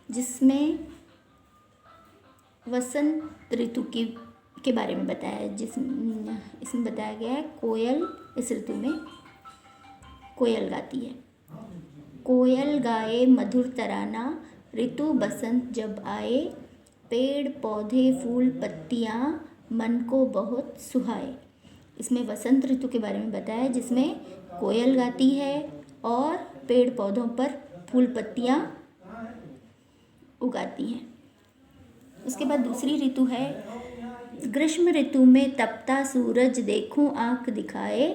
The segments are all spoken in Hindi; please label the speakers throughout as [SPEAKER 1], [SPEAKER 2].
[SPEAKER 1] जिसमें वसंत ऋतु के बारे में बताया है। इसमें बताया गया है कोयल इस ऋतु में कोयल गाती है। कोयल गाए मधुर तराना, ऋतु बसंत जब आए, पेड़ पौधे फूल पत्तियाँ मन को बहुत सुहाए। इसमें वसंत ऋतु के बारे में बताया है, जिसमें कोयल गाती है और पेड़ पौधों पर फूल पत्तियाँ उगाती हैं। उसके बाद दूसरी ऋतु है ग्रीष्म ऋतु में तपता सूरज देखूं आँख दिखाए,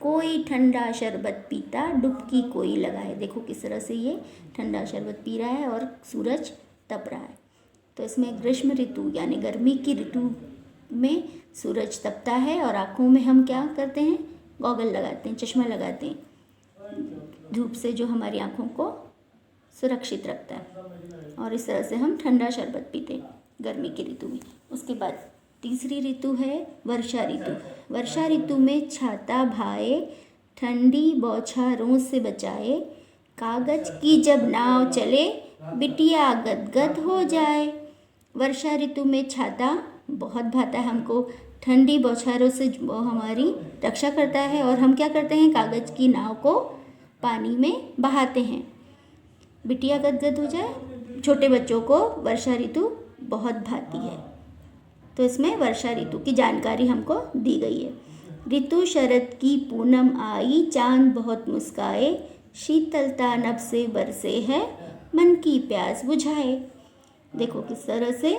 [SPEAKER 1] कोई ठंडा शरबत पीता डुबकी कोई लगाए। देखो किस तरह से ये ठंडा शरबत पी रहा है और सूरज तप रहा है। तो इसमें ग्रीष्म ऋतु यानी गर्मी की ऋतु में सूरज तपता है और आँखों में हम क्या करते हैं, गॉगल लगाते हैं, चश्मा लगाते हैं, धूप से जो हमारी आँखों को सुरक्षित रखता है। और इस तरह से हम ठंडा शरबत पीते हैं गर्मी की ऋतु में। उसके बाद तीसरी ऋतु है वर्षा ऋतु। वर्षा ऋतु में छाता भाए, ठंडी बौछारों से बचाए, कागज की जब नाव चले, बिटिया गदगद हो जाए। वर्षा ऋतु में छाता बहुत भाता है हमको, ठंडी बौछारों से वो हमारी रक्षा करता है और हम क्या करते हैं, कागज की नाव को पानी में बहाते हैं। बिटिया गदगद हो जाए, छोटे बच्चों को वर्षा ऋतु बहुत भाती है। तो इसमें वर्षा ऋतु की जानकारी हमको दी गई है। ऋतु शरद की पूनम आई, चांद बहुत मुस्काए, शीतलता नभ से बरसे है, मन की प्यास बुझाए। देखो किस तरह से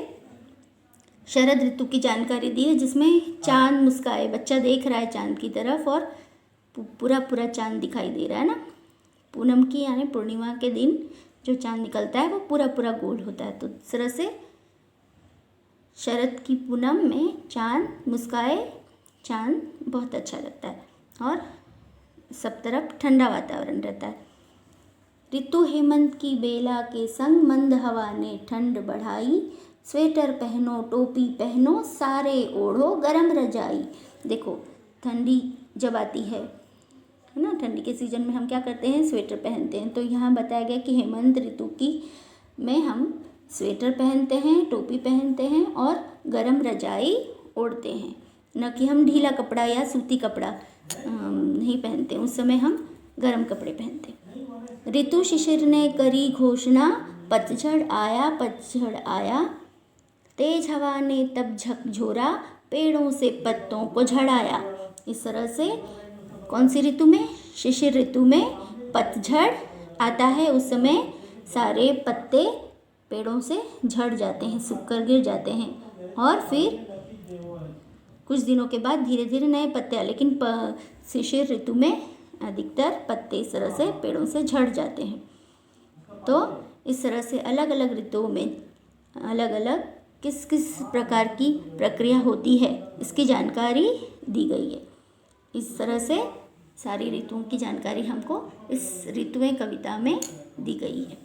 [SPEAKER 1] शरद ऋतु की जानकारी दी है, जिसमें चांद मुस्काए, बच्चा देख रहा है चांद की तरफ और पूरा पूरा चांद दिखाई दे रहा है ना। पूनम की यानी पूर्णिमा के दिन जो चांद निकलता है वो पूरा पूरा गोल होता है। तो इस तरह से शरद की पूनम में चांद मुस्काए, चांद बहुत अच्छा लगता है और सब तरफ ठंडा वातावरण रहता है। ऋतु हेमंत की बेला के संग, मंद हवा ने ठंड बढ़ाई, स्वेटर पहनो टोपी पहनो, सारे ओढ़ो गरम रजाई। देखो ठंडी जब आती है ना, ठंडी के सीज़न में हम क्या करते हैं, स्वेटर पहनते हैं। तो यहाँ बताया गया कि हेमंत ऋतु की में हम स्वेटर पहनते हैं, टोपी पहनते हैं और गरम रजाई ओढ़ते हैं, न कि हम ढीला कपड़ा या सूती कपड़ा नहीं पहनते। उस समय हम गरम कपड़े पहनते हैं। ऋतु शिशिर ने करी घोषणा, पतझड़ आया, तेज हवा ने तब झकझोरा, पेड़ों से पत्तों को झड़ाया। इस तरह से कौन सी ऋतु में, शिशिर ऋतु में पतझड़ आता है, उस समय सारे पत्ते पेड़ों से झड़ जाते हैं, सूख कर गिर जाते हैं और फिर कुछ दिनों के बाद धीरे धीरे नए पत्ते आए। लेकिन शिशिर ऋतु में अधिकतर पत्ते इस तरह से पेड़ों से झड़ जाते हैं। तो इस तरह से अलग अलग ऋतुओं में अलग अलग किस किस प्रकार की प्रक्रिया होती है, इसकी जानकारी दी गई है। इस तरह से सारी ऋतुओं की जानकारी हमको इस ऋतुएं कविता में दी गई है।